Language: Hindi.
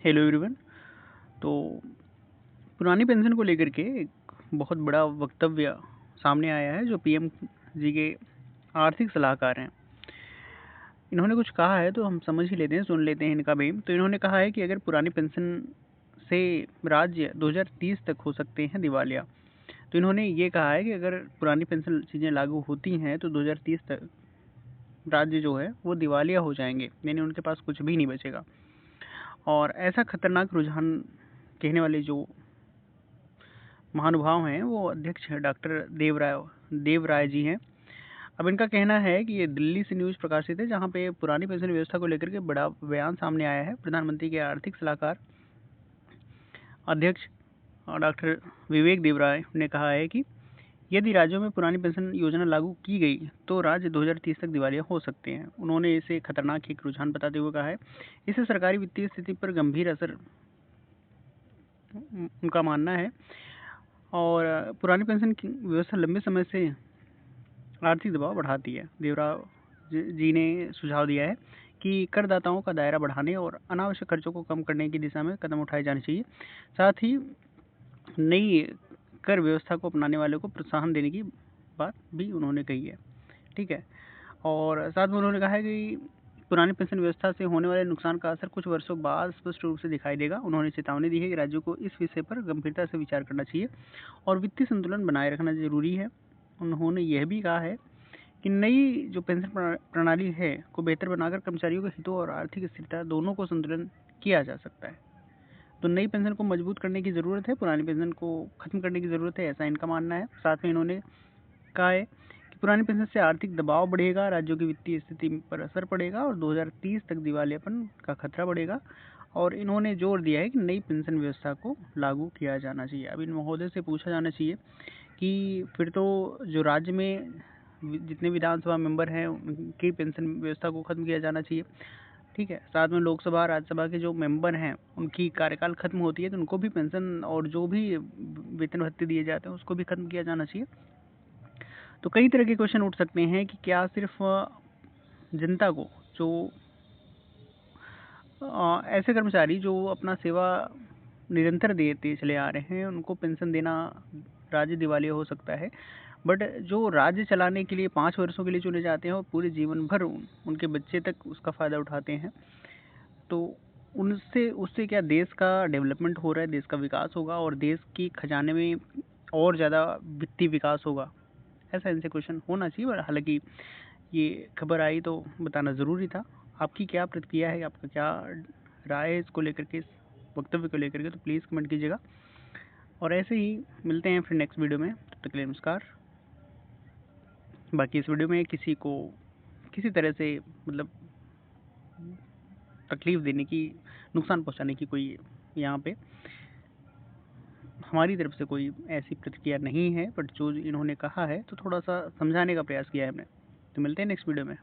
Hello everyone. तो पुरानी पेंशन को लेकर के एक बहुत बड़ा वक्तव्य सामने आया है जो पीएम जी के आर्थिक सलाहकार हैं। इन्होंने कुछ कहा है तो हम समझ ही लेते हैं, सुन लेते हैं इनका भी। तो इन्होंने कहा है कि अगर पुरानी पेंशन से राज्य 2030 तक हो सकते हैं दिवालिया। तो इन्होंने ये कहा है कि अगर पुरानी पेंशन चीज़ें लागू होती हैं तो 2030 तक राज्य जो है वो दिवालिया हो जाएंगे, यानी उनके पास कुछ भी नहीं बचेगा। और ऐसा खतरनाक रुझान कहने वाले जो महानुभाव हैं वो अध्यक्ष डॉक्टर देवराय जी हैं। अब इनका कहना है कि ये दिल्ली से न्यूज़ प्रकाशित है, जहां पे पुरानी पेंशन व्यवस्था को लेकर के बड़ा बयान सामने आया है। प्रधानमंत्री के आर्थिक सलाहकार अध्यक्ष डॉक्टर विवेक देवराय ने कहा है कि यदि राज्यों में पुरानी पेंशन योजना लागू की गई तो राज्य 2030 तक दिवालिया हो सकते हैं। उन्होंने इसे खतरनाक एक रुझान बताते हुए कहा है इससे सरकारी वित्तीय स्थिति पर गंभीर असर उनका मानना है। और पुरानी पेंशन की व्यवस्था लंबे समय से आर्थिक दबाव बढ़ाती है। देवराव जी ने सुझाव दिया है कि करदाताओं का दायरा बढ़ाने और अनावश्यक खर्चों को कम करने की दिशा में कदम उठाए जाने चाहिए। साथ ही नई कर व्यवस्था को अपनाने वालों को प्रोत्साहन देने की बात भी उन्होंने कही है। ठीक है। और साथ में उन्होंने कहा है कि पुरानी पेंशन व्यवस्था से होने वाले नुकसान का असर कुछ वर्षों बाद स्पष्ट रूप से दिखाई देगा। उन्होंने चेतावनी दी है कि राज्यों को इस विषय पर गंभीरता से विचार करना चाहिए और वित्तीय संतुलन बनाए रखना जरूरी है। उन्होंने यह भी कहा है कि नई जो पेंशन प्रणाली है को बेहतर बनाकर कर्मचारियों के हितों और आर्थिक स्थिरता दोनों को संतुलन किया जा सकता है। तो नई पेंशन को मजबूत करने की ज़रूरत है, पुरानी पेंशन को खत्म करने की ज़रूरत है, ऐसा इनका मानना है। साथ में इन्होंने कहा है कि पुरानी पेंशन से आर्थिक दबाव बढ़ेगा, राज्यों की वित्तीय स्थिति पर असर पड़ेगा और 2030 तक दिवालियापन का खतरा बढ़ेगा। और इन्होंने जोर दिया है कि नई पेंशन व्यवस्था को लागू किया जाना चाहिए। अब इन महोदय से पूछा जाना चाहिए कि फिर तो जो राज्य में जितने विधानसभा मेंबर हैं उनकी पेंशन व्यवस्था को खत्म किया जाना चाहिए। ठीक है। साथ में लोकसभा राज्यसभा के जो मेंबर हैं उनकी कार्यकाल खत्म होती है तो उनको भी पेंशन और जो भी वेतन भत्ते दिए जाते हैं उसको भी खत्म किया जाना चाहिए। तो कई तरह के क्वेश्चन उठ सकते हैं कि क्या सिर्फ जनता को जो ऐसे कर्मचारी जो अपना सेवा निरंतर देते चले आ रहे हैं उनको पेंशन देना राज्य दिवालिया हो सकता है, बट जो राज्य चलाने के लिए 5 वर्षों के लिए चुने जाते हैं और पूरे जीवन भर उनके बच्चे तक उसका फ़ायदा उठाते हैं, तो उनसे उससे क्या देश का डेवलपमेंट हो रहा है, देश का विकास होगा और देश की खजाने में और ज़्यादा वित्तीय विकास होगा। ऐसा इनसे क्वेश्चन होना चाहिए। और हालांकि ये खबर आई तो बताना ज़रूरी था। आपकी क्या प्रतिक्रिया है, आपका क्या राय है इसको लेकर के, इस वक्तव्य को लेकर के, तो प्लीज़ कमेंट कीजिएगा। और ऐसे ही मिलते हैं फिर नेक्स्ट वीडियो में। तब तक के लिए नमस्कार। बाकी इस वीडियो में किसी को किसी तरह से मतलब तकलीफ़ देने की, नुकसान पहुंचाने की कोई यहाँ पे हमारी तरफ से कोई ऐसी प्रतिक्रिया नहीं है, बट जो इन्होंने कहा है तो थोड़ा सा समझाने का प्रयास किया है हमने। तो मिलते हैं नेक्स्ट वीडियो में।